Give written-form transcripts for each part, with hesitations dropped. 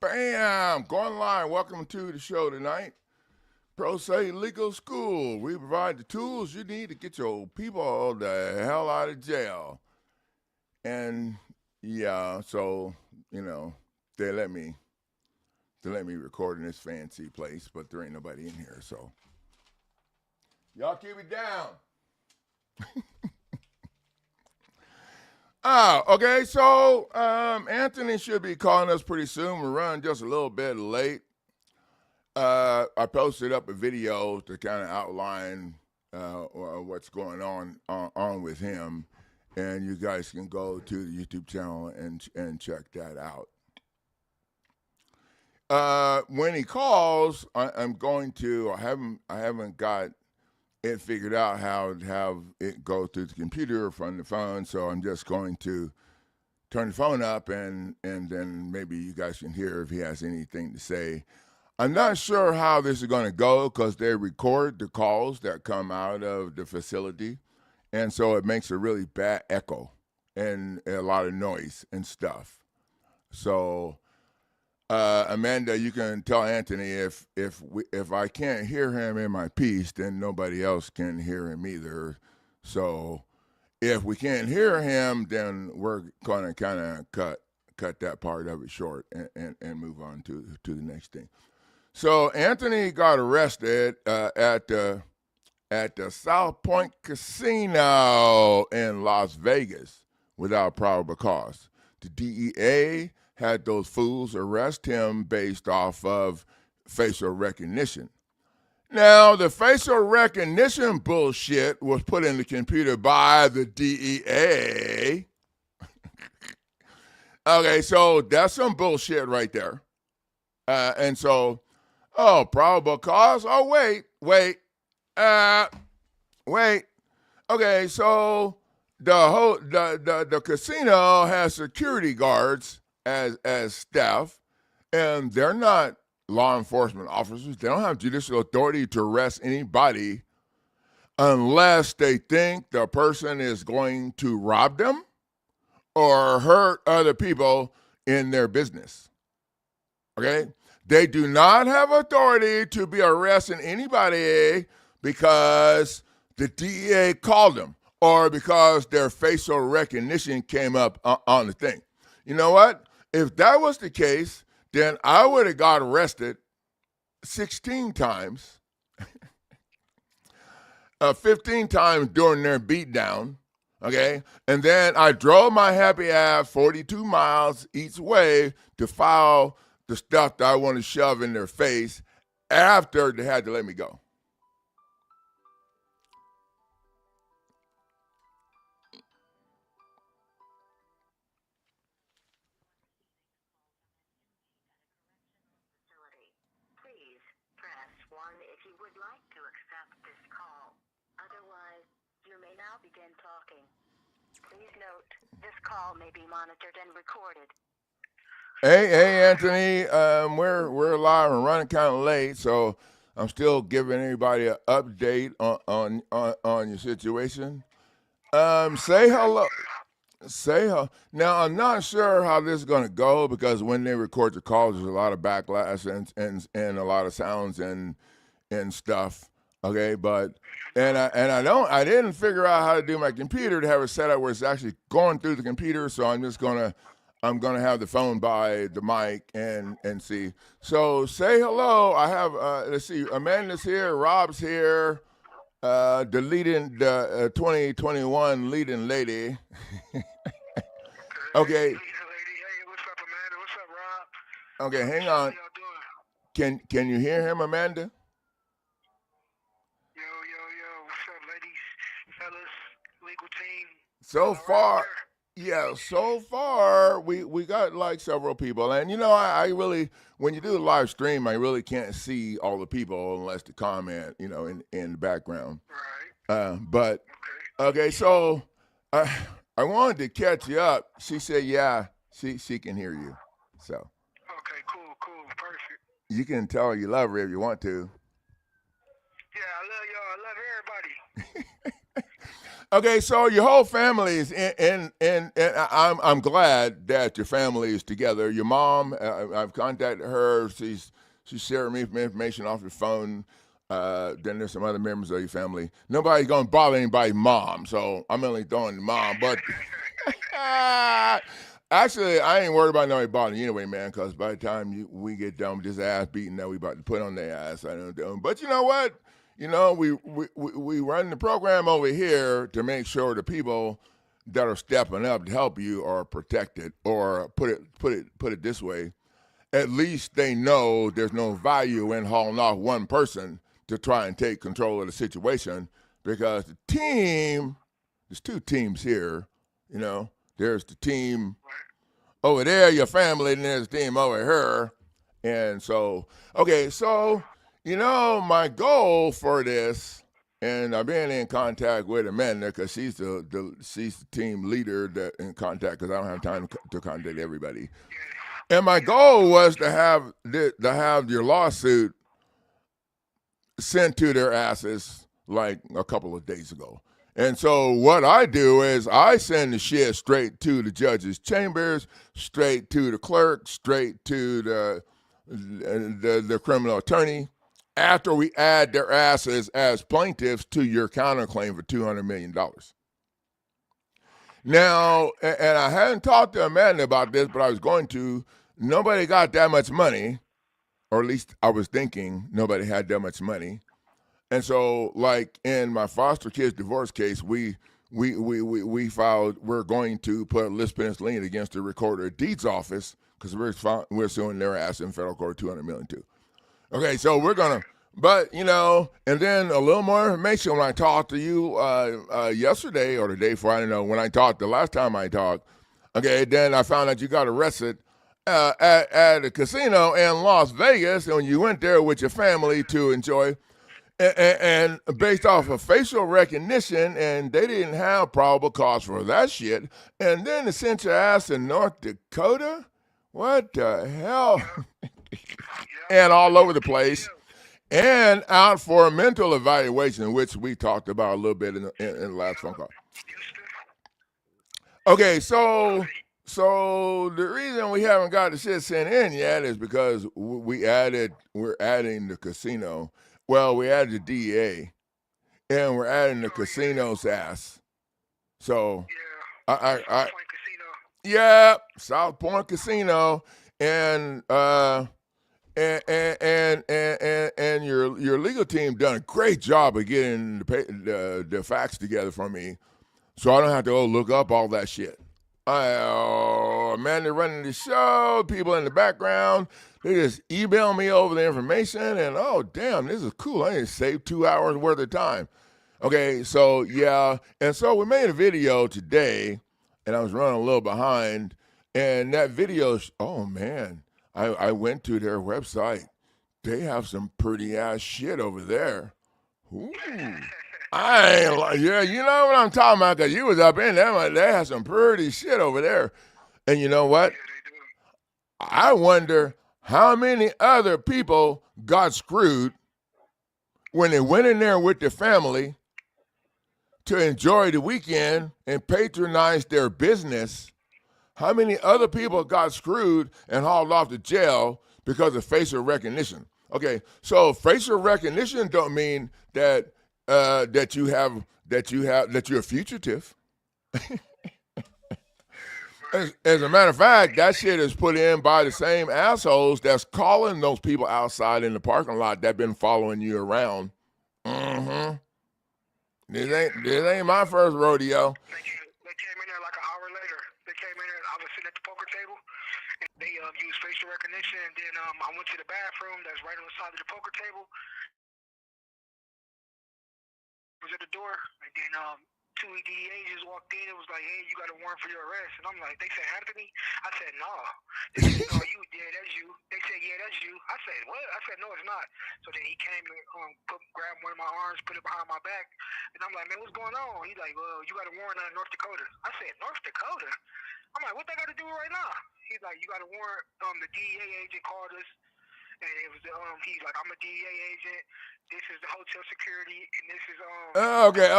Bam! Going live. Welcome to the show tonight. Pro Se Legal School. We provide the tools you need to get your people the hell out of jail. And yeah, so they let me record in this fancy place, but there ain't nobody in here, so y'all keep it down. Okay, so Anthony should be calling us pretty soon. We're running just a little bit late. I posted up a video to kind of outline what's going on with him, and you guys can go to the YouTube channel and check that out. When he calls, I haven't got it figured out how to have it go through the computer from the phone, so I'm just going to turn the phone up and then maybe you guys can hear if he has anything to say. I'm not sure how this is going to go because they record the calls that come out of the facility, and so it makes a really bad echo and a lot of noise and stuff. So Amanda, you can tell Anthony if I can't hear him in my piece, then nobody else can hear him either. So if we can't hear him, then we're going to kind of cut that part of it short and move on to the next thing. So Anthony got arrested at the South Point Casino in Las Vegas without probable cause. The DEA had those fools arrest him based off of facial recognition. Now, the facial recognition bullshit was put in the computer by the DEA. Okay, so that's some bullshit right there. And so, probable cause? Oh, wait. Okay, so the casino has security guards as staff, and they're not law enforcement officers. They don't have judicial authority to arrest anybody unless they think the person is going to rob them or hurt other people in their business. Okay? They do not have authority to be arresting anybody because the DEA called them or because their facial recognition came up on the thing. You know what? If that was the case, then I would have got arrested 16 times, 15 times during their beatdown, okay? And then I drove my happy ass 42 miles each way to file the stuff that I want to shove in their face after they had to let me go. Please note, this call may be monitored and recorded. Hey, Anthony. We're live and running kind of late, so I'm still giving everybody an update on your situation. Say hello. Now, I'm not sure how this is going to go because when they record the calls, there's a lot of backlash and a lot of sounds and stuff. Okay, but I didn't figure out how to do my computer to have it set up where it's actually going through the computer. So I'm gonna have the phone by the mic and see. So say hello. I have let's see. Amanda's here. Rob's here. The 2021 leading lady. Okay. Hey, what's up, Amanda? What's up, Rob? Okay, hang on. How y'all doing? Can you hear him, Amanda? Yo. What's up, ladies, fellas, legal team? So far, yeah. So far, we got like several people, and I really, when you do a live stream, I really can't see all the people unless the comment, in the background. Right. But okay, so I wanted to catch you up. She said, yeah, she can hear you. So Okay, cool, perfect. you can tell her you love her if you want to. Yeah, I love y'all. I love everybody. Okay, so your whole family is and I'm glad that your family is together. Your mom, I've contacted her. She's sharing me information off your phone. Then there's some other members of your family. Nobody's gonna bother anybody's mom, so I'm only throwing the mom. But actually, I ain't worried about nobody bothering you anyway, man. Because by the time we get done with this ass beating that we about to put on their ass, I don't know. But you know what? You know, we run the program over here to make sure the people that are stepping up to help you are protected. Or put it this way: at least they know there's no value in hauling off one person to try and take control of the situation, because the team, there's two teams here. You know, there's the team over there, your family, and there's the team over here. And so, okay, so, you know, my goal for this, and I've been in contact with Amanda because she's the team leader that in contact, because I don't have time to contact everybody. And my goal was to have your lawsuit sent to their asses like a couple of days ago. And so what I do is I send the shit straight to the judge's chambers, straight to the clerk, straight to the criminal attorney, after we add their asses as plaintiffs to your counterclaim for $200 million. Now, and I hadn't talked to Amanda about this, but I was going to. Nobody got that much money, or at least I was thinking nobody had that much money. And so, like in my foster kids divorce case, we filed. We're going to put a lis lien against the recorder of deeds office, because we're suing their ass in federal court $200 million too. Okay, so we're gonna, but you know, and then a little more information when I talked to you yesterday or the day before. I don't know when I talked the last time I talked. Okay, then I found out you got arrested at a casino in Las Vegas, and when you went there with your family to enjoy. And based off of facial recognition, and they didn't have probable cause for that shit. And then they sent your ass to North Dakota? What the hell? And all over the place. And out for a mental evaluation, which we talked about a little bit in the last phone call. Okay, so the reason we haven't got the shit sent in yet is because we're adding the casino. Well, we added the DEA, and we're adding the casino's ass. So, Yeah. I Point Casino. yeah, South Point Casino, and and your legal team done a great job of getting the facts together for me, so I don't have to go look up all that shit. Man, they're running the show, people in the background, they just email me over the information, and oh, damn, this is cool. I just saved 2 hours worth of time. Okay, so yeah, and so we made a video today, and I was running a little behind, and that video, oh man, I went to their website. They have some pretty ass shit over there. Ooh. I ain't like, yeah, you know what I'm talking about, because you was up in there. They have some pretty shit over there. And you know what? Yeah, they do. I wonder how many other people got screwed when they went in there with their family to enjoy the weekend and patronize their business. How many other people got screwed and hauled off to jail because of facial recognition? Okay, so facial recognition don't mean that that you're a fugitive. As a matter of fact, that shit is put in by the same assholes that's calling those people outside in the parking lot that been following you around. Mm-hmm. This ain't my first rodeo. They came in there like an hour later. They came in there. I was sitting at the poker table, and they used facial recognition. And then I went to the bathroom that's right on the side of the poker table. I was at the door, and then two DEA just walked in. It was like, hey, you got a warrant for your arrest. And I'm like, they said Anthony? I said, no. They said, no, you, yeah, that's you. They said, yeah, that's you. I said, what? I said, no, it's not. So then he came and grabbed one of my arms, put it behind my back. And I'm like, man, what's going on? He's like, well, you got a warrant out of North Dakota. I said, North Dakota? I'm like, what they got to do right now? He's like, you got a warrant. The DEA agent called us. and it was he's like, I'm a DEA agent. This is the hotel security, and this is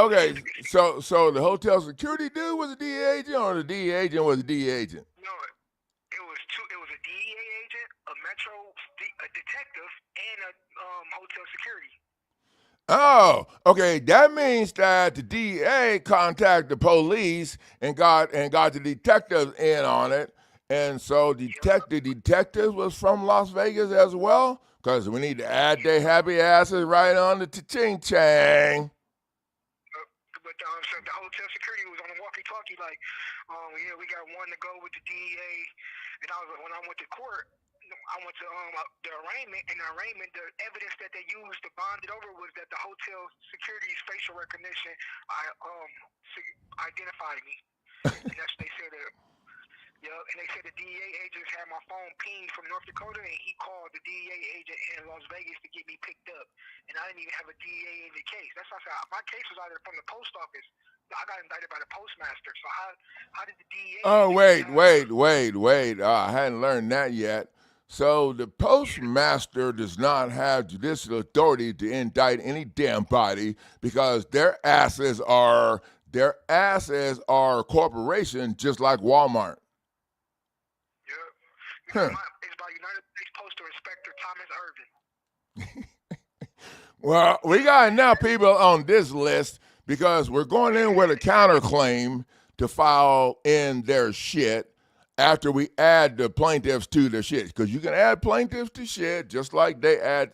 Okay. So the hotel security dude was a DEA agent, or the DEA agent was a DEA agent? No, it was two. It was a DEA agent, a a detective, and a hotel security. Oh, okay. That means that the DEA contacted the police and got the detectives in on it, and so the detectives was from Las Vegas as well, because we need to add their happy asses right on the ching chang. But so the hotel security was on the walkie-talkie, like, yeah, we got one to go with the DEA, and when I went to court. I went to the arraignment, and the evidence that they used to bond it over was that the hotel security's facial recognition identified me. And that's they said that. Yeah, and they said the DEA agents had my phone pinged from North Dakota, and he called the DEA agent in Las Vegas to get me picked up. And I didn't even have a DEA agent case. That's why I said my case was either from the post office. I got indicted by the postmaster. So how did the DEA? Oh, wait. I hadn't learned that yet. So the postmaster does not have judicial authority to indict any damn body, because their asses are corporations just like Walmart. Yeah. It's by United States Postal Inspector Thomas Irvin. Well, we got enough people on this list, because we're going in with a counterclaim to file in their shit after we add the plaintiffs to the shit, because you can add plaintiffs to shit just like they add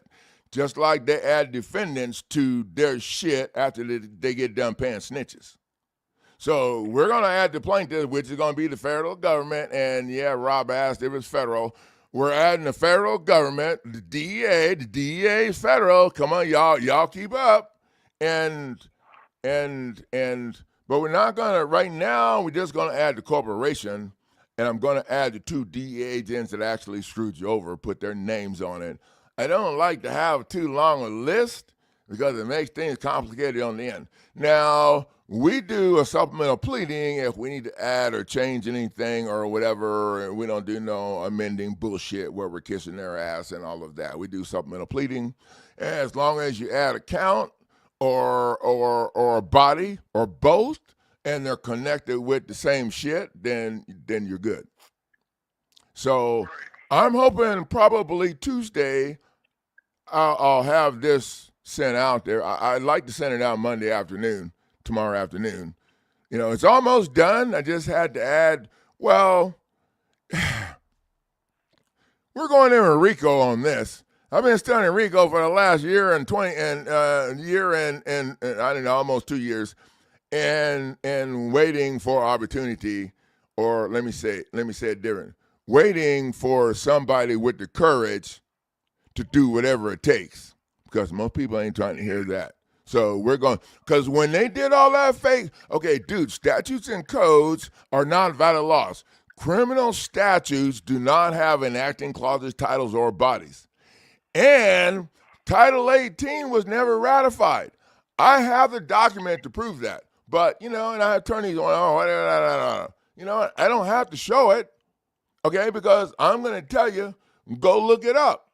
defendants to their shit after they get done paying snitches. So we're going to add the plaintiffs, which is going to be the federal government. And yeah, Rob asked if it's federal. We're adding the federal government, the DEA. The DEA is federal. Come on, y'all keep up. But we're not going to, right now, we're just going to add the corporation. And I'm going to add the two DEA agents that actually screwed you over, put their names on it. I don't like to have too long a list, because it makes things complicated on the end. Now, we do a supplemental pleading if we need to add or change anything or whatever, and we don't do no amending bullshit where we're kissing their ass and all of that. We do supplemental pleading. And as long as you add a count or a body or both, and they're connected with the same shit, then you're good. So I'm hoping probably Tuesday I'll have this sent out there. I'd like to send it out tomorrow afternoon. You know, it's almost done. I just had to add, well, we're going in with Rico on this. I've been studying Rico for the last year and I don't know, almost 2 years. And waiting for opportunity, or let me say it different. Waiting for somebody with the courage to do whatever it takes, because most people ain't trying to hear that. So we're going, because when they did all that fake, okay, dude, statutes and codes are not valid laws. Criminal statutes do not have enacting clauses, titles, or bodies. And Title 18 was never ratified. I have the document to prove that. But, you know, and I have attorneys going, you know what? I don't have to show it, okay, because I'm going to tell you, go look it up.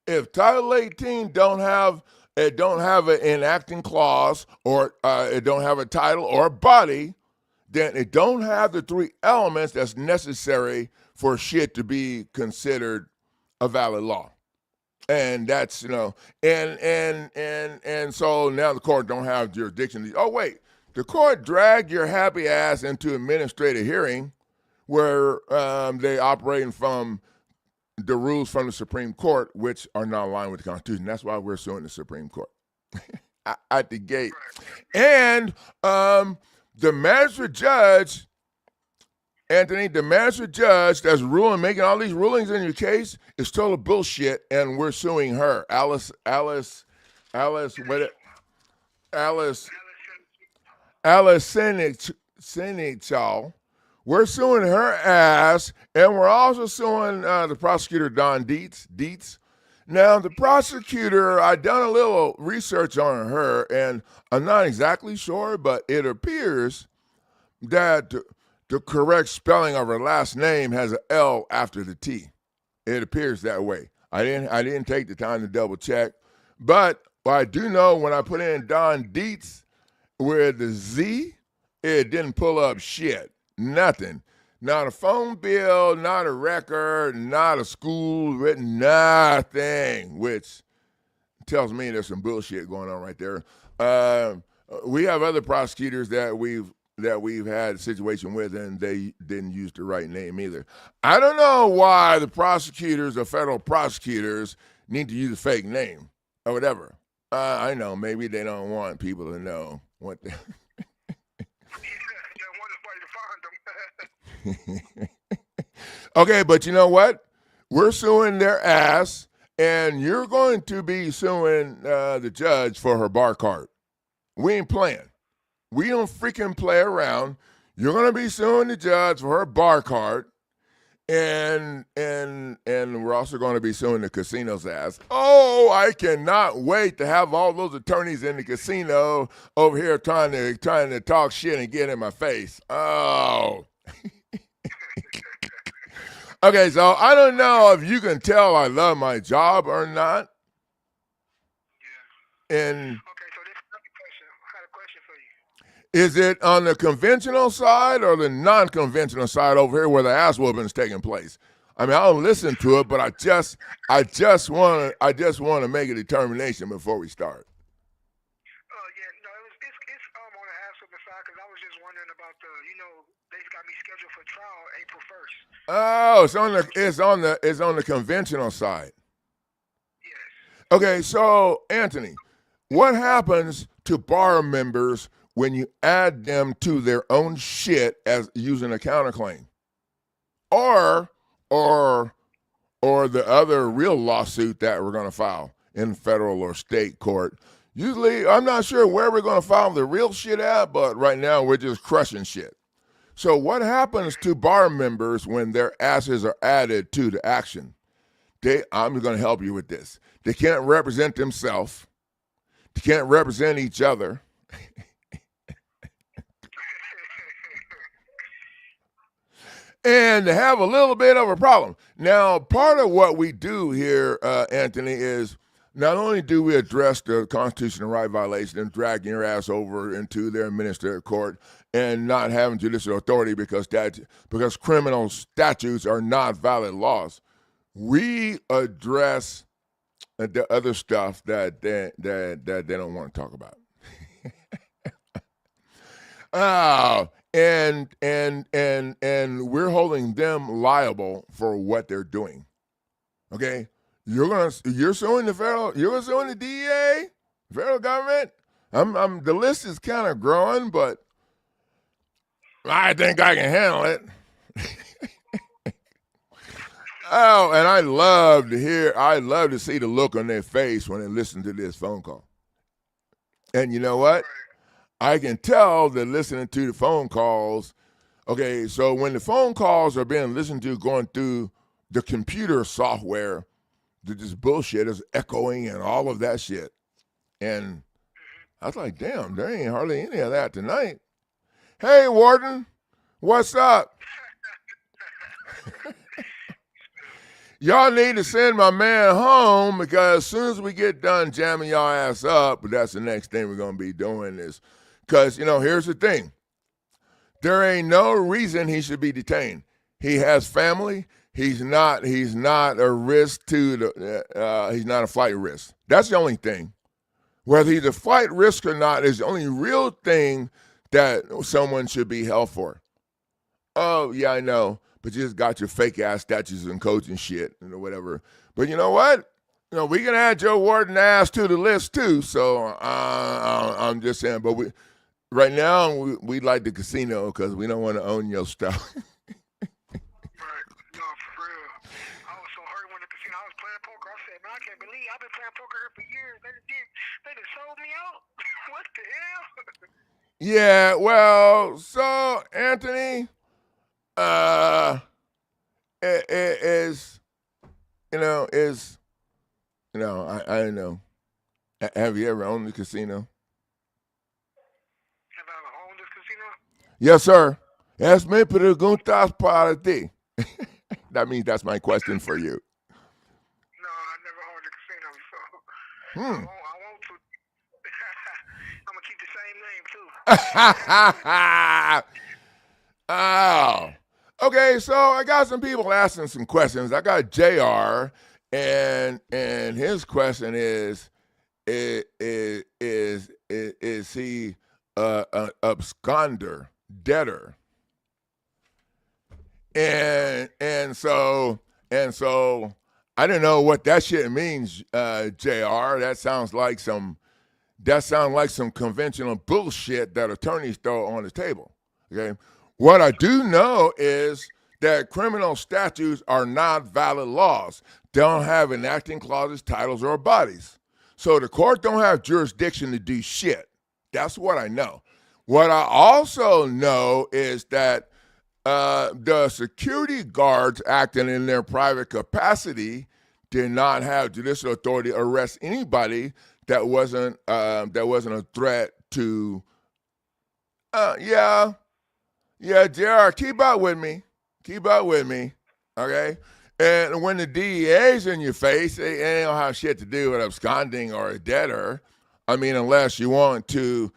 If Title 18 don't have an enacting clause, or it don't have a title or a body, then it don't have the three elements that's necessary for shit to be considered a valid law. And that's, you know, and so now the court don't have jurisdiction. Oh, wait. The court dragged your happy ass into administrative hearing, where they operating from the rules from the Supreme Court, which are not aligned with the Constitution. That's why we're suing the Supreme Court at the gate. And the magistrate judge, Anthony, the magistrate judge that's making all these rulings in your case is total bullshit, and we're suing her, Alice Senecal. We're suing her ass, and we're also suing the prosecutor, Don Dietz. Now, the prosecutor, I done a little research on her, and I'm not exactly sure, but it appears that the correct spelling of her last name has an L after the T. It appears that way. I didn't take the time to double check. But what I do know, when I put in Don Dietz with the Z, it didn't pull up shit. Nothing. Not a phone bill, not a record, not a school written, nothing, which tells me there's some bullshit going on right there. We have other prosecutors that we've had a situation with, and they didn't use the right name either. I don't know why the prosecutors or federal prosecutors need to use a fake name or whatever. I know, maybe they don't want people to know what they... Okay, but you know what? We're suing their ass, and you're going to be suing the judge for her bar card. We ain't playing. We don't freaking play around. You're going to be suing the judge for her bar card, and we're also going to be suing the casino's ass. Oh, I cannot wait to have all those attorneys in the casino over here trying to talk shit and get in my face. Oh. Okay, so I don't know if you can tell I love my job or not. Yeah. And Okay, so this is another question. I got a question for you. is it on the conventional side or the non-conventional side over here where the ass whooping is taking place? I mean, I don't listen to it, but I just want to make a determination before we start. Yeah, no, it's on the ass whooping side because I was just wondering about they got me scheduled for trial April 1st. Oh, it's on the conventional side. Yes. Okay, so Anthony, what happens to bar members when you add them to their own shit as using a counterclaim, or the other real lawsuit that we're going to file in federal or state court? Usually, I'm not sure where we're going to file the real shit at, but right now we're just crushing shit. So what happens to bar members when their asses are added to the action? I'm going to help you with this. They can't represent themselves. They can't represent each other. And they have a little bit of a problem. Now, part of what we do here, Anthony, is not only do we address the constitutional right violation and dragging your ass over into their administrative court and not having judicial authority because criminal statutes are not valid laws, we address the other stuff that they don't want to talk about. And we're holding them liable for what they're doing. Okay, you're suing you're suing the DEA, federal government. The list is kind of growing, but I think I can handle it. Oh, and I love to see the look on their face when they listen to this phone call. And you know what? I can tell they're listening to the phone calls. Okay, so when the phone calls are being listened to going through the computer software, this bullshit is echoing and all of that shit. And I was like, damn, there ain't hardly any of that tonight. Hey, Warden, what's up? Y'all need to send my man home because as soon as we get done jamming y'all ass up, that's the next thing we're going to be doing is, because, here's the thing. There ain't no reason he should be detained. He has family. He's not a risk to he's not a flight risk. That's the only thing. Whether he's a flight risk or not is the only real thing that someone should be held for. Oh, yeah, I know. But you just got your fake ass statutes and codes and shit and whatever. But you know what? We can add Joe Warden ass to the list too. So I'm just saying. But right now we like the casino because we don't want to own your stuff. Right. No, for real. I was so hurt when the casino. I was playing poker. I said, man, I can't believe I've been playing poker here for years. They just sold me out. What the hell? Yeah. Well, so Anthony. It is, I don't know. Have you ever owned a casino? Have I ever owned this casino? Yes, sir. Es me preguntas para ti. That means that's my question for you. No, I never owned a casino, so Hmm. I want to. I'm gonna keep the same name too. Oh. Okay, so I got some people asking some questions. I got JR, and his question is he an absconder, debtor? And so I don't know what that shit means, JR. That sounds like some conventional bullshit that attorneys throw on the table. Okay. What I do know is that criminal statutes are not valid laws. They don't have enacting clauses, titles, or bodies. So the court don't have jurisdiction to do shit. That's what I know. What I also know is that the security guards acting in their private capacity did not have judicial authority to arrest anybody that wasn't a threat to. Yeah, JR, keep up with me, okay. And when the DEA's in your face, they don't have shit to do with absconding or a debtor. I mean, unless you want to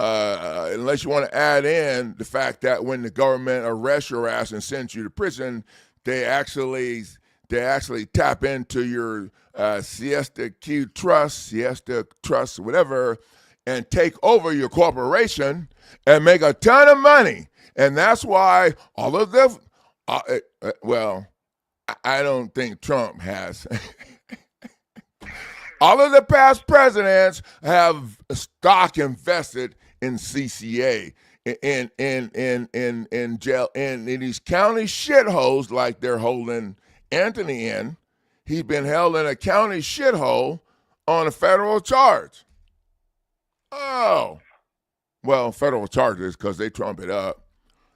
add in the fact that when the government arrests your ass and sends you to prison, they actually tap into your Siesta Trust, whatever, and take over your corporation and make a ton of money. And that's why all of them, I don't think Trump has. All of the past presidents have stock invested in CCA, in jail, in these county shitholes like they're holding Anthony in. He's been held in a county shithole on a federal charge. Oh, well, federal charges because they trump it up.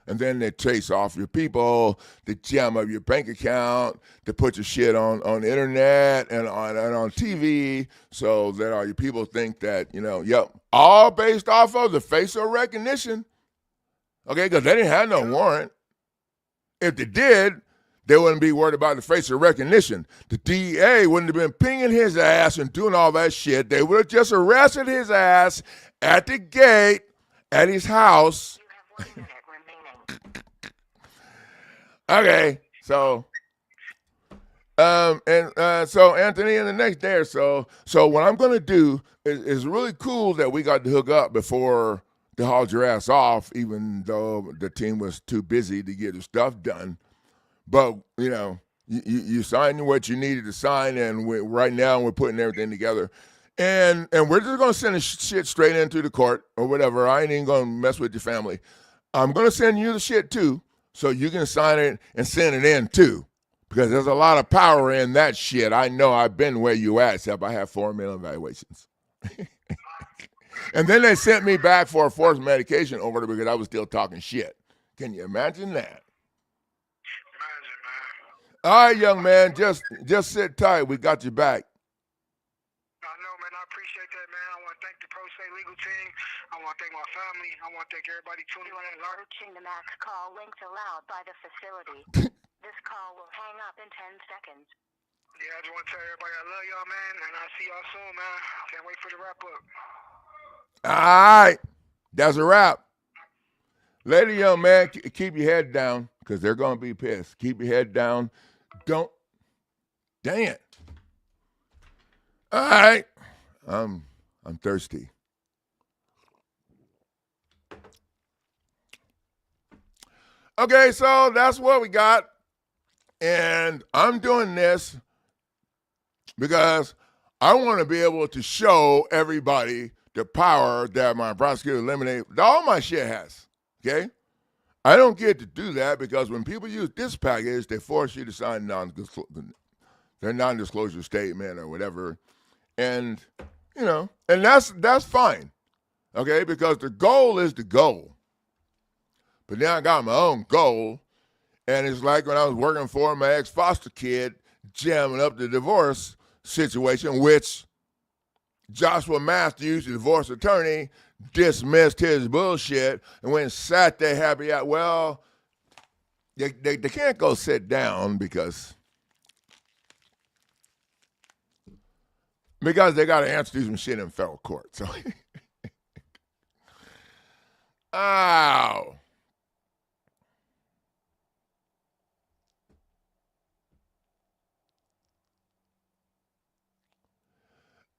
And then they chase off your people, they jam up your bank account, they put your shit on the internet and on TV so that all your people think that, all based off of the facial recognition. Okay, because they didn't have no warrant. If they did, they wouldn't be worried about the facial recognition. The DEA wouldn't have been pinging his ass and doing all that shit. They would have just arrested his ass at the gate at his house. You have 1 minute remaining. Okay, so so Anthony, in the next day or so what I'm gonna do is really cool that we got to hook up before they hauled your ass off, even though the team was too busy to get the stuff done. But you signed what you needed to sign, and right now we're putting everything together, and we're just gonna send the shit straight into the court or whatever. I ain't even gonna mess with your family. I'm gonna send you the shit too, so you can sign it and send it in too, because there's a lot of power in that shit. I know I've been where you at, except I have 4 million evaluations. And then they sent me back for a forced medication order because I was still talking shit. Can you imagine that? Imagine, man. All right, young man, just sit tight. We got you back. I know, man. I appreciate that, man. I want to thank the Pro Se legal team. I want to thank my family. I want to thank everybody tuning in and learning. Approaching the max call links allowed by the facility. This call will hang up in 10 seconds. Yeah, I just want to tell everybody I love y'all, man, and I'll see y'all soon, man. Can't wait for the wrap up. All right, that's a wrap. Later, young man, keep your head down because they're going to be pissed. Keep your head down. Don't. Dang it. All right. I'm thirsty. Okay, so that's what we got. And I'm doing this because I want to be able to show everybody the power that my prosecutor eliminate all my shit has. Okay? I don't get to do that because when people use this package, they force you to sign their non-disclosure statement or whatever. And, and that's fine. Okay? Because the goal is the goal. But now I got my own goal. And it's like when I was working for my ex-foster kid, jamming up the divorce situation, which Joshua Matthews, the divorce attorney, dismissed his bullshit and went and sat there happy out. Well, they can't go sit down because because they got to answer some shit in federal court. So, ow.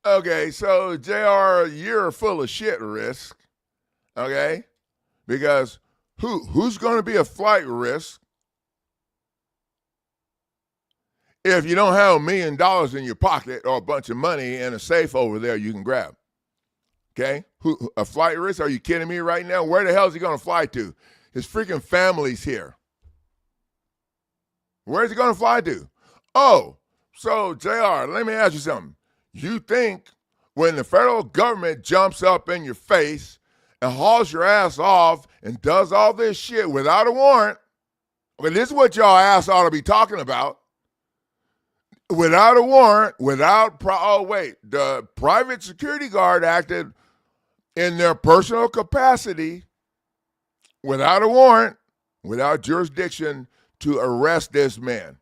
Okay, so JR, you're full of shit risk. Okay, because who's going to be a flight risk if you don't have $1 million in your pocket or a bunch of money in a safe over there you can grab? Okay, a flight risk? Are you kidding me right now? Where the hell is he going to fly to? His freaking family's here. Where's he going to fly to? Oh, so JR, let me ask you something. You think when the federal government jumps up in your face and hauls your ass off and does all this shit without a warrant, well, this is what y'all ass ought to be talking about. Without a warrant, the private security guard acted in their personal capacity without a warrant, without jurisdiction to arrest this man.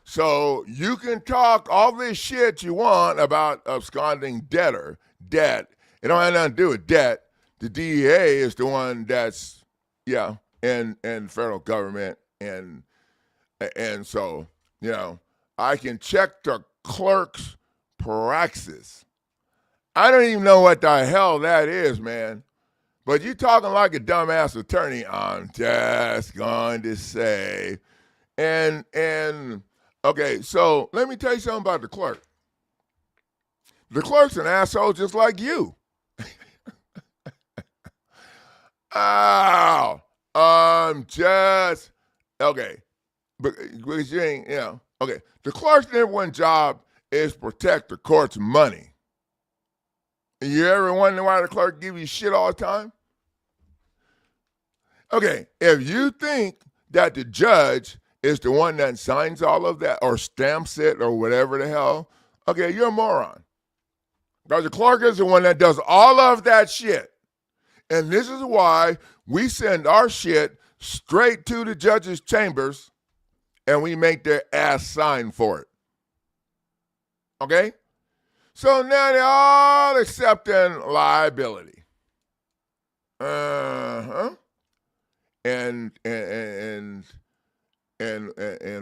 So you can talk all this shit you want about absconding debt. It don't have nothing to do with debt. The DEA is the one that's, in federal government. And so, I can check the clerk's praxis. I don't even know what the hell that is, man. But you talking like a dumbass attorney, I'm just going to say. And okay, so let me tell you something about the clerk. The clerk's an asshole just like you. Ow. Okay. Because you ain't, okay. The clerk's number one job is protect the court's money. You ever wonder why the clerk give you shit all the time? Okay, if you think that the judge is the one that signs all of that or stamps it or whatever the hell, okay, you're a moron. Because the clerk is the one that does all of that shit. And this is why we send our shit straight to the judge's chambers and we make their ass sign for it. Okay? So now they're all accepting liability. Uh-huh. And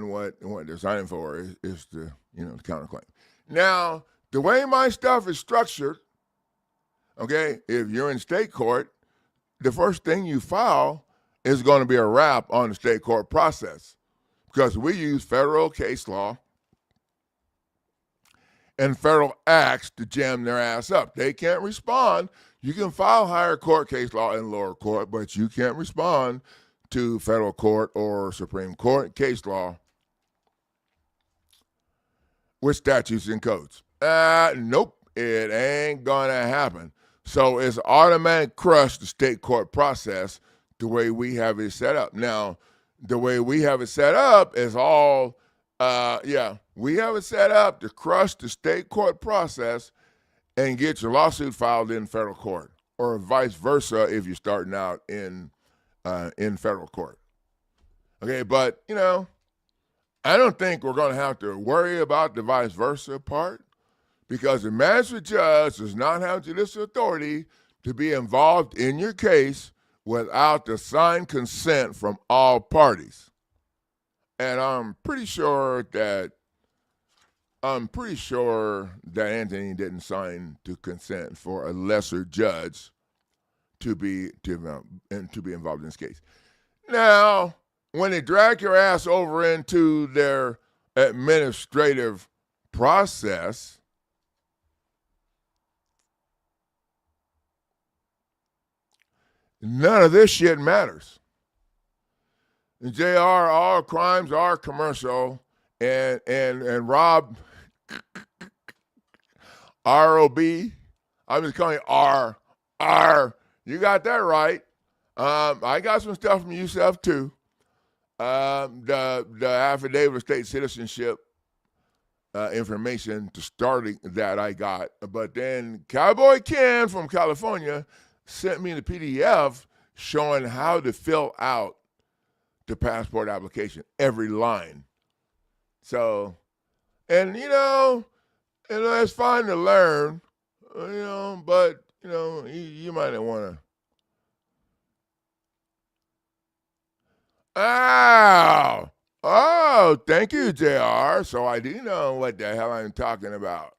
what they're signing for is the counterclaim. Now, the way my stuff is structured, okay, if you're in state court, the first thing you file is going to be a wrap on the state court process because we use federal case law and federal acts to jam their ass up. They can't respond. You can file higher court case law in lower court, but you can't respond to federal court or Supreme Court case law with statutes and codes. Nope, it ain't gonna happen. So it's automatic crush the state court process the way we have it set up. Now, the way we have it set up is all, we have it set up to crush the state court process and get your lawsuit filed in federal court, or vice versa if you're starting out in federal court. Okay, but, I don't think we're going to have to worry about the vice versa part because the magistrate judge does not have judicial authority to be involved in your case without the signed consent from all parties. And I'm pretty sure that Anthony didn't sign to consent for a lesser judge to be involved in this case. Now, when they drag your ass over into their administrative process, none of this shit matters. And JR, all crimes are commercial, and Rob, R-O-B, I'm just calling it R. You got that right. I got some stuff from USF too. The affidavit of state citizenship information to starting that I got. But then Cowboy Ken from California sent me the PDF showing how to fill out the passport application, every line. So, and it's fine to learn, but you might not want to. Ow! Oh, thank you, JR. So I do know what the hell I'm talking about.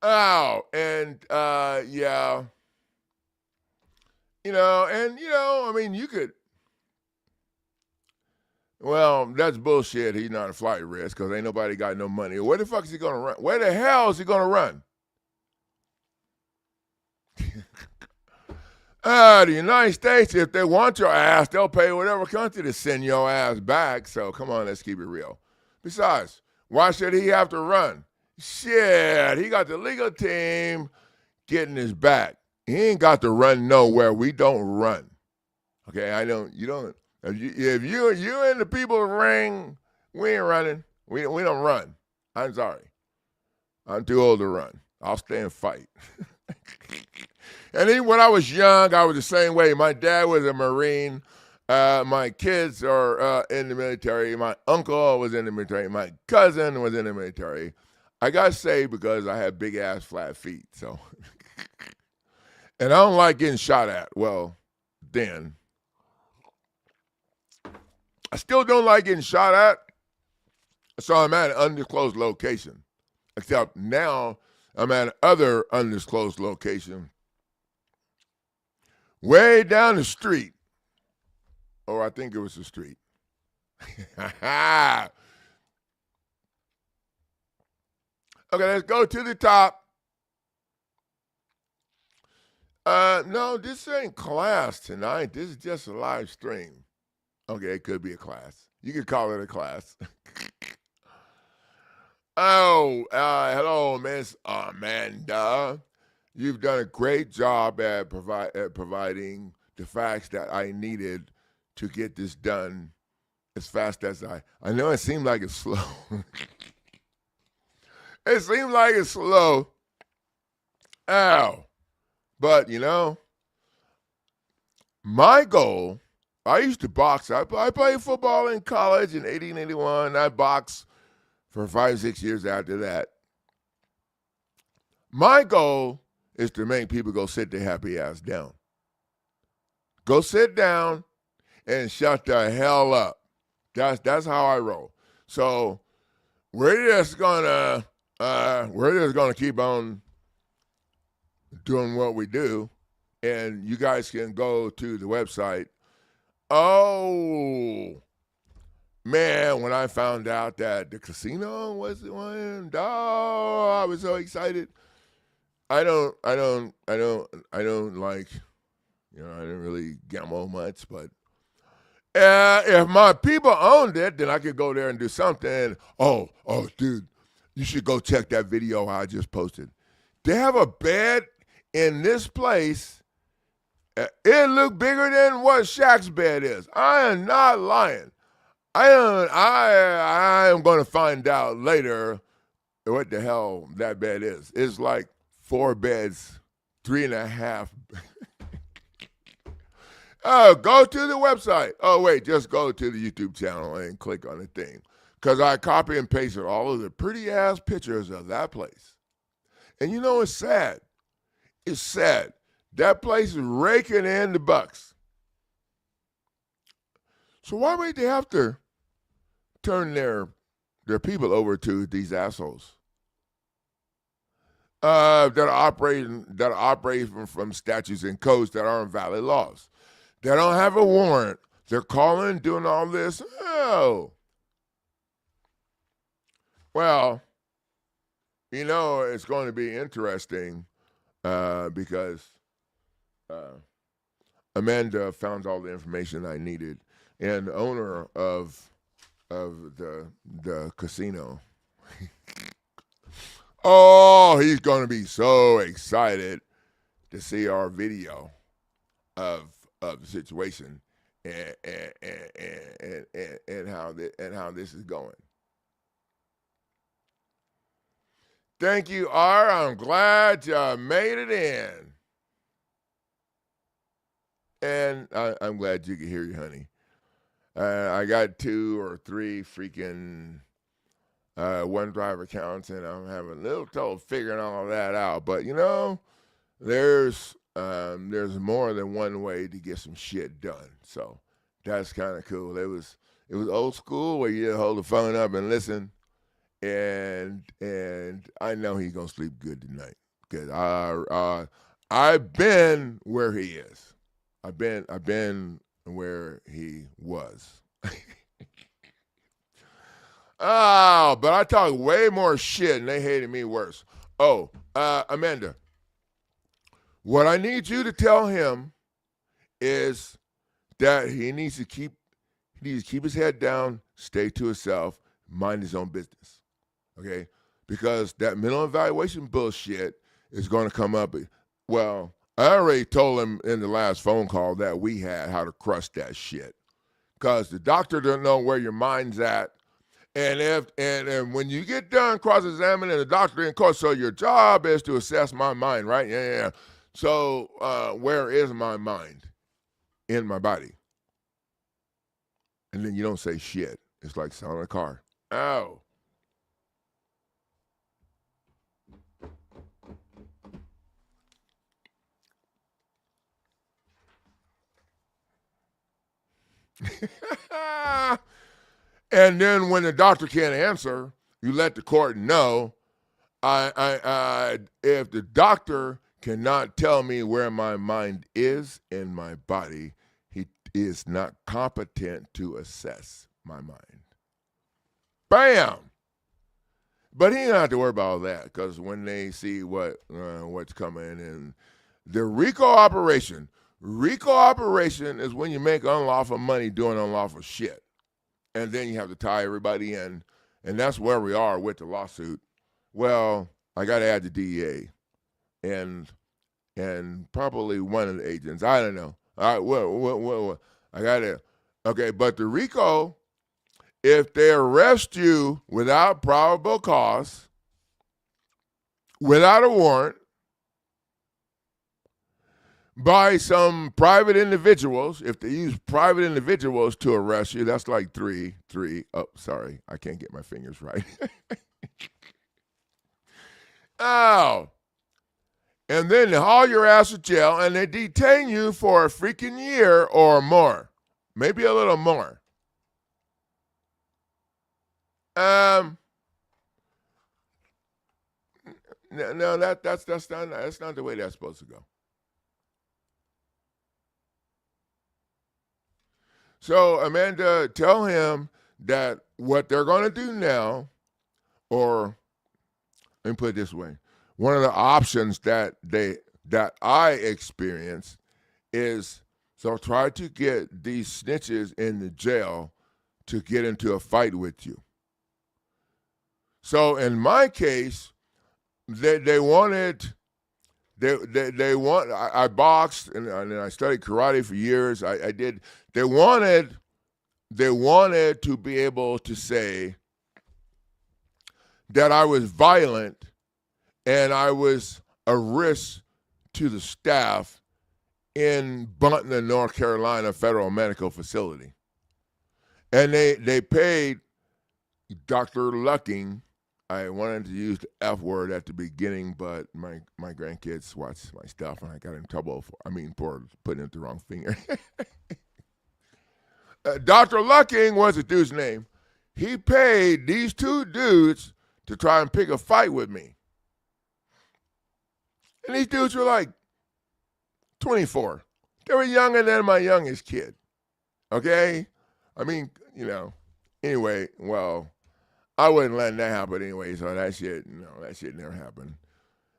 Oh, and yeah. I mean, you could. Well, that's bullshit. He's not a flight risk because ain't nobody got no money. Where the fuck is he gonna run? Where the hell is he gonna run? The United States, if they want your ass, they'll pay whatever country to send your ass back. So come on, let's keep it real. Besides, why should he have to run? Shit, he got the legal team getting his back. He ain't got to run nowhere. We don't run. Okay, I don't. You don't. If you and the people ring, we ain't running. We don't run. I'm sorry. I'm too old to run. I'll stay and fight. And even when I was young, I was the same way. My dad was a Marine. My kids are in the military. My uncle was in the military. My cousin was in the military. I got saved because I had big ass flat feet. So, and I don't like getting shot at. Well, then I still don't like getting shot at. So I'm at an undisclosed location. Except now I'm at another undisclosed location. Way down the street. Or I think it was the street. Okay, let's go to the top. No, this ain't class tonight. This is just a live stream. Okay, it could be a class. You could call it a class. Hello, Miss Amanda. You've done a great job at providing the facts that I needed to get this done as fast as I know it seemed like it's slow. It seemed like it's slow. Ow. But, my goal, I used to box. I played football in college in 80 and 81. I boxed for 5-6 years after that. My goal is to make people go sit their happy ass down. Go sit down and shut the hell up. That's how I roll. So we're just gonna keep on doing what we do, and you guys can go to the website. Oh man, when I found out that the casino was the one, I was so excited. I don't like, I didn't really gamble much, but if my people owned it, then I could go there and do something. Oh, dude, you should go check that video I just posted. They have a bed in this place. It looked bigger than what Shaq's bed is. I am not lying. I am going to find out later what the hell that bed is. It's like 4 beds, 3.5. Oh, go to the website. Oh, wait, just go to the YouTube channel and click on the thing. Because I copy and pasted all of the pretty-ass pictures of that place. And it's sad. It's sad. That place is raking in the bucks. So why would they have to turn their people over to these assholes that are operating from statutes and codes that aren't valid laws? They don't have a warrant. They're calling, doing all this. Oh. Well, it's going to be interesting because Amanda found all the information I needed, and the owner of the casino. Oh, he's going to be so excited to see our video of the situation and how this is going. Thank you, R. I'm glad you made it in. And I'm glad you can hear you, honey. I got 2 or 3 freaking one driver counts, and I'm having a little trouble figuring all that out. But there's more than one way to get some shit done. So that's kind of cool. It was old school where you hold the phone up and listen, and I know he's gonna sleep good tonight because I've been where he is. I've been where he was. Oh, but I talk way more shit and they hated me worse. Oh, Amanda, what I need you to tell him is that he needs to keep his head down, stay to himself, mind his own business. Okay? Because that mental evaluation bullshit is going to come up. Well, I already told him in the last phone call that we had how to crush that shit. Because the doctor doesn't know where your mind's at. And when you get done cross-examining the doctor in court, so your job is to assess my mind, right? Yeah. So where is my mind? In my body. And then you don't say shit. It's like selling a car. Ow. And then when the doctor can't answer, you let the court know. If the doctor cannot tell me where my mind is in my body, he is not competent to assess my mind. Bam! But he don't have to worry about all that because when they see what's coming and the RICO operation is when you make unlawful money doing unlawful shit. And then you have to tie everybody in. And that's where we are with the lawsuit. Well, I got to add the DEA and probably one of the agents. I don't know. All right, well, I got to. Okay, but the RICO, if they arrest you without probable cause, without a warrant, by some private individuals, if they use private individuals to arrest you, that's like three. Oh, sorry, I can't get my fingers right. Oh. And then they haul your ass to jail and they detain you for a freaking year or more. Maybe a little more. No, that's not the way that's supposed to go. So, Amanda, tell him that what they're going to do now, or let me put it this way, one of the options that I experience is, so try to get these snitches in the jail to get into a fight with you. So in my case, they wanted. I boxed and I studied karate for years. I did. They wanted to be able to say that I was violent and I was a risk to the staff in Bunton, North Carolina Federal Medical Facility. And they paid Dr. Lucking. I wanted to use the F word at the beginning, but my grandkids watch my stuff, and I got in trouble for putting it the wrong finger. Dr. Lucking was the dude's name. He paid these two dudes to try and pick a fight with me. And these dudes were like 24. They were younger than my youngest kid. Okay? Anyway, well, I wouldn't let that happen anyway, so that shit never happened.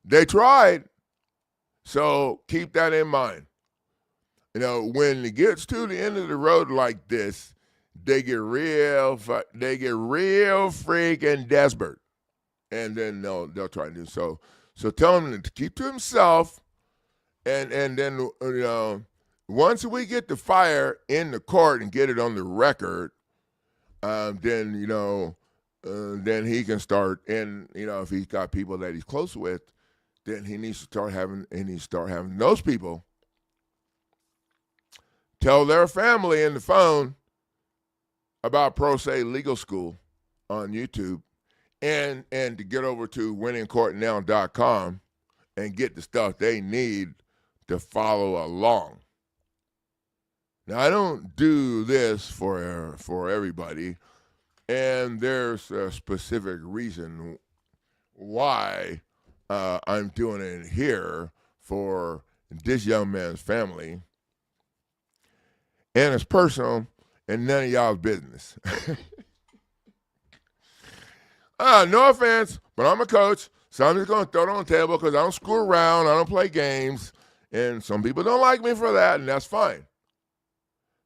They tried, so keep that in mind. When it gets to the end of the road like this, they get real freaking desperate, and then they'll try to do so. So tell him to keep to himself, and then once we get the fire in the court and get it on the record, then he can start, and if he's got people that he's close with, then he needs to start having those people tell their family in the phone about Pro Se Legal School on YouTube and to get over to winningcourtnow.com and get the stuff they need to follow along. Now, I don't do this for everybody, and there's a specific reason why I'm doing it here for this young man's family, and it's personal and none of y'all's business. No offense, but I'm a coach, so I'm just going to throw it on the table because I don't screw around, I don't play games, and some people don't like me for that, and that's fine.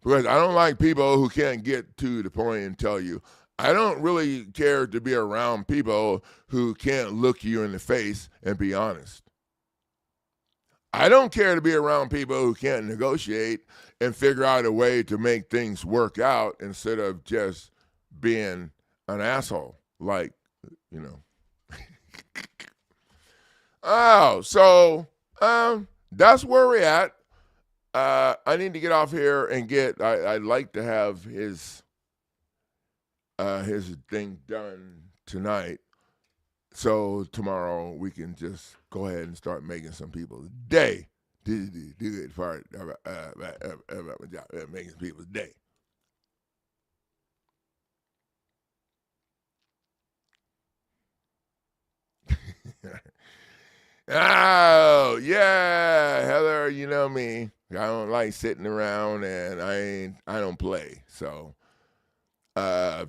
Because I don't like people who can't get to the point and tell you. I don't really care to be around people who can't look you in the face and be honest. I don't care to be around people who can't negotiate and figure out a way to make things work out instead of just being an asshole. Like, you know. So that's where we're at. I need to get off here and I'd like to have his thing done tonight. So tomorrow we can just go ahead and start making some people's day. Do it part about my job, making people's day. Oh, yeah, Heather, you know me. I don't like sitting around and I don't play. So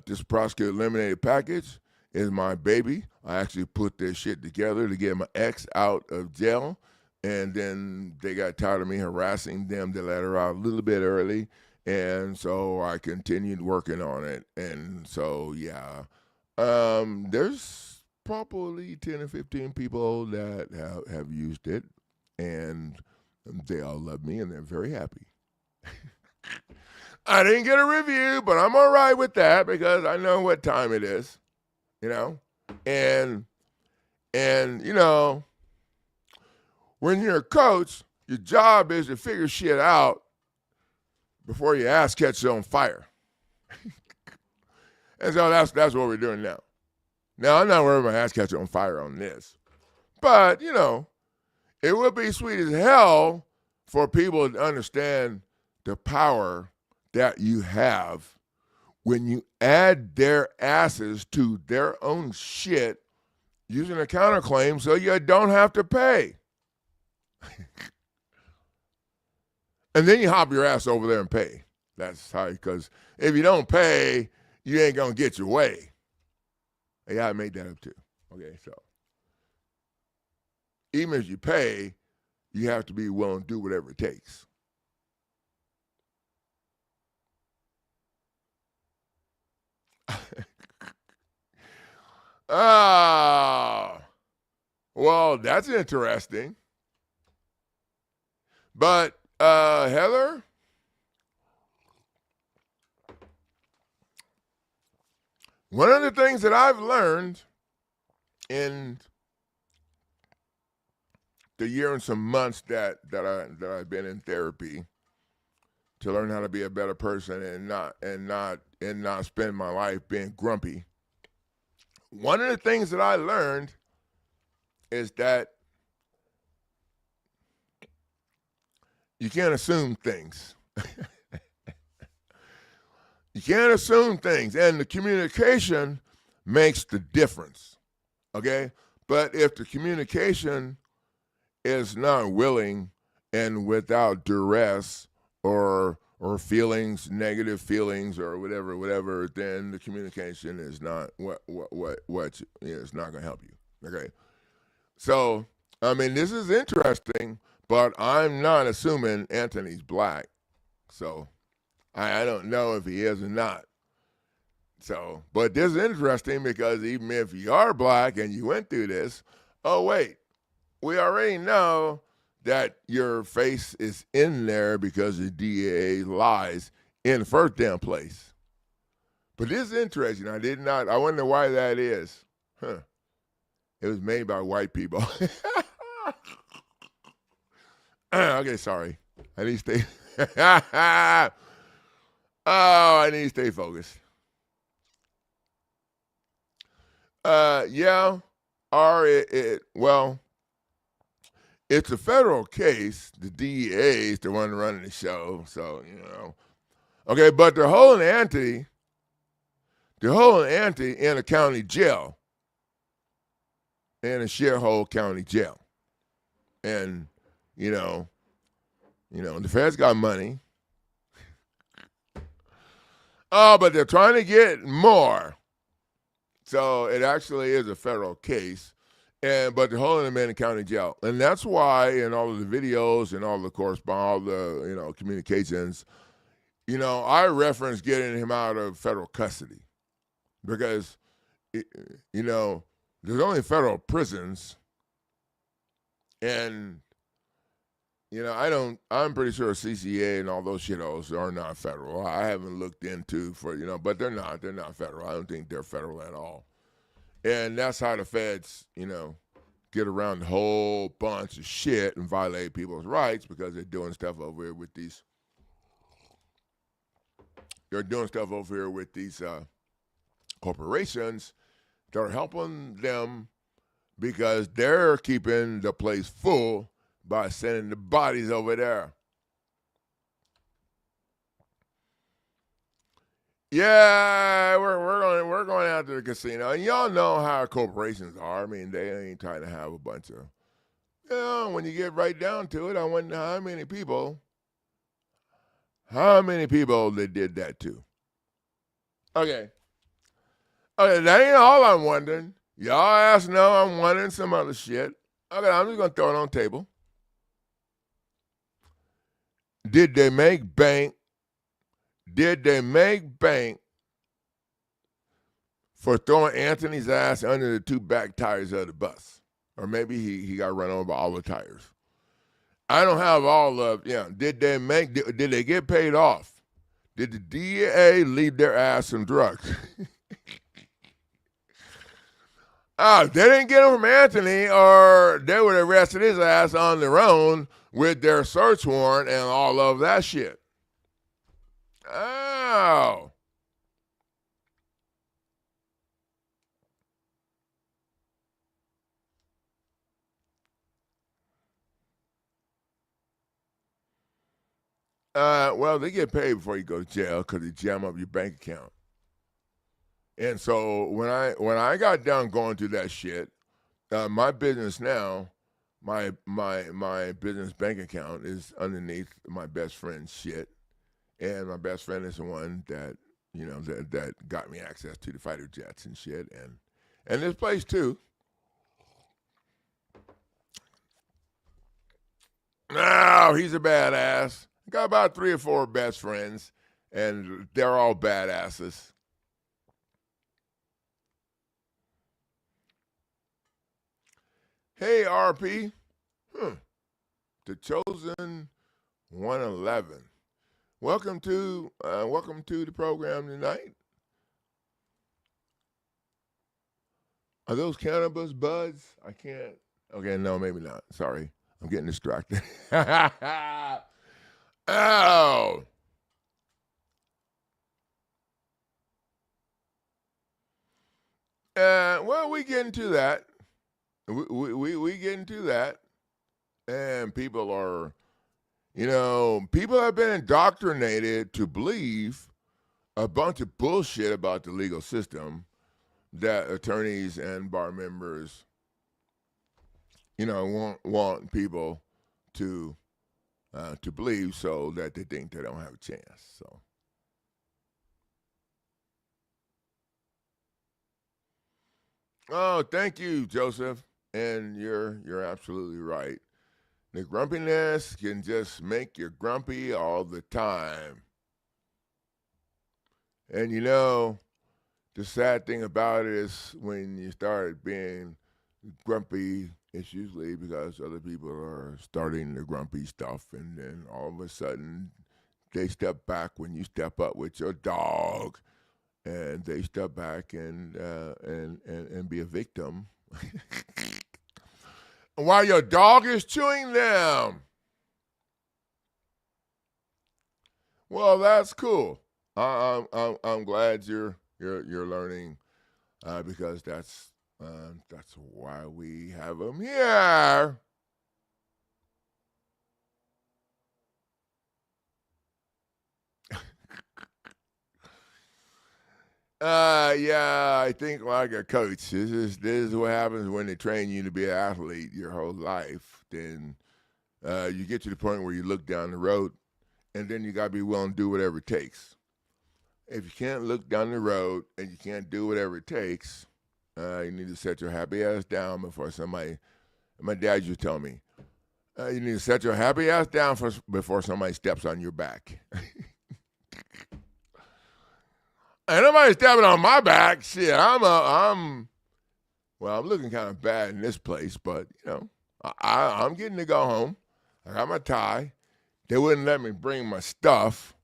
this prosecutor eliminated package is my baby. I actually put this shit together to get my ex out of jail. And then they got tired of me harassing them to let her out a little bit early. And so I continued working on it. And so, yeah, there's probably 10 or 15 people that have used it. And they all love me and they're very happy. I didn't get a review, but I'm all right with that because I know what time it is, you know? And you know, when you're a coach, your job is to figure shit out before your ass catches on fire. And so that's what we're doing now. Now, I'm not worried about my ass catching on fire on this. But, you know, it would be sweet as hell for people to understand the power that you have when you add their asses to their own shit using a counterclaim so you don't have to pay. And then you hop your ass over there and pay. That's how, because if you don't pay, you ain't going to get your way. Yeah, I made that up too. Okay, so even if you pay, you have to be willing to do whatever it takes. Well, that's interesting. But, Heather, one of the things that I've learned in the year and some months that I've been in therapy to learn how to be a better person and not spend my life being grumpy. One of the things that I learned is that you can't assume things. You can't assume things, and the communication makes the difference, okay? But if the communication is not willing and without duress or feelings, negative feelings or whatever, then the communication is not it's not going to help you, okay? So, I mean, this is interesting, but I'm not assuming Anthony's black, so I don't know if he is or not. So, but this is interesting because even if you are black and you went through this, oh, wait, we already know that your face is in there because the DEA lies in the first damn place. But this is interesting. I wonder why that is. Huh. It was made by white people. Okay, sorry. I need to stay. I need to stay focused. Yeah. Or well, it's a federal case. The DEA is the one running the show, so Okay, but they're holding Anthony in a county jail, in a shithole county jail, and the feds got money. Oh, but they're trying to get more. So it actually is a federal case, but they're holding him in a county jail, and that's why in all of the videos and all the correspondence, all the communications, I reference getting him out of federal custody because there's only federal prisons, and I'm pretty sure CCA and all those shittos are not federal. I haven't looked into but they're not federal. I don't think they're federal at all. And that's how the feds, get around the whole bunch of shit and violate people's rights because they're doing stuff over here with these corporations that are helping them because they're keeping the place full by sending the bodies over there. Yeah, we're going out to the casino, and y'all know how corporations are. I mean, they ain't trying to have a bunch of. When you get right down to it, I wonder how many people they did that to. Okay, that ain't all I'm wondering. Y'all ask no, I'm wondering some other shit. Okay, I'm just gonna throw it on the table. Did they make bank for throwing Anthony's ass under the two back tires of the bus? Or maybe he got run over by all the tires. I don't have all of, did they get paid off? Did the DEA leave their ass some drugs? They didn't get him from Anthony, or they would have arrested his ass on their own with their search warrant and all of that shit. Oh. Well, they get paid before you go to jail because they jam up your bank account. And so when I got down going through that shit, my business now, my business bank account is underneath my best friend's shit, and my best friend is the one that that got me access to the fighter jets and shit, and this place too. No, he's a badass. Got about 3 or 4 best friends, and they're all badasses. Hey, RP. The Chosen 111. Welcome to the program tonight. Are those cannabis buds? I can't. Okay, no, maybe not. Sorry. I'm getting distracted. Ow. Well, we get into that. We get into that. And people are, people have been indoctrinated to believe a bunch of bullshit about the legal system that attorneys and bar members, want people to believe, so that they think they don't have a chance. So, oh, thank you, Joseph, and you're absolutely right. The grumpiness can just make you grumpy all the time. And the sad thing about it is when you start being grumpy, it's usually because other people are starting the grumpy stuff, and then all of a sudden they step back when you step up with your dog, and they step back and be a victim while your dog is chewing them. Well, that's cool. I'm glad you're learning, because that's That's why we have them here. Yeah, I think like a coach. This is what happens when they train you to be an athlete your whole life. Then you get to the point where you look down the road, and then you gotta be willing to do whatever it takes. If you can't look down the road and you can't do whatever it takes, you need to set your happy ass down before somebody. My dad used to tell me, you need to set your happy ass down before somebody steps on your back. Ain't nobody stepping on my back. Shit, I'm looking kind of bad in this place, but I'm getting to go home. I got my tie. They wouldn't let me bring my stuff,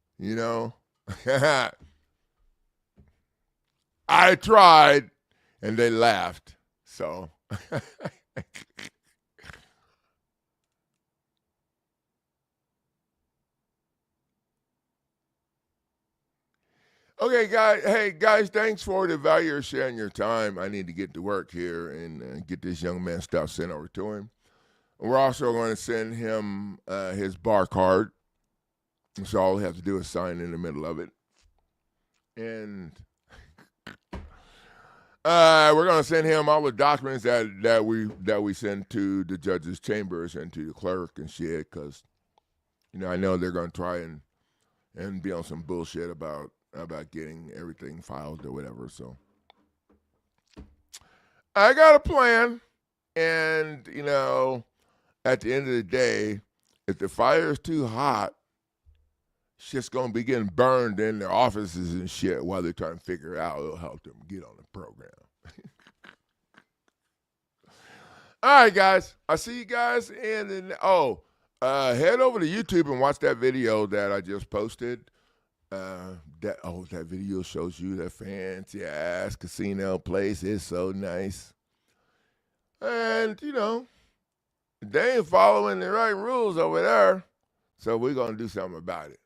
I tried, and they laughed. So, okay, guys. Hey, guys, thanks for the value of sharing your time. I need to get to work here and get this young man stuff sent over to him. We're also going to send him his bar card. So all he has to do is sign in the middle of it. And we're going to send him all the documents that we send to the judge's chambers and to the clerk and shit, because I know they're going to try and be on some bullshit about getting everything filed or whatever. So I got a plan, and at the end of the day, if the fire is too hot, shit's gonna be getting burned in their offices and shit while they're trying to figure out how it'll help them get on the program. All right, guys. I'll see you guys in head over to YouTube and watch that video that I just posted. That video shows you that fancy ass casino place. It's so nice. And they ain't following the right rules over there. So we're gonna do something about it.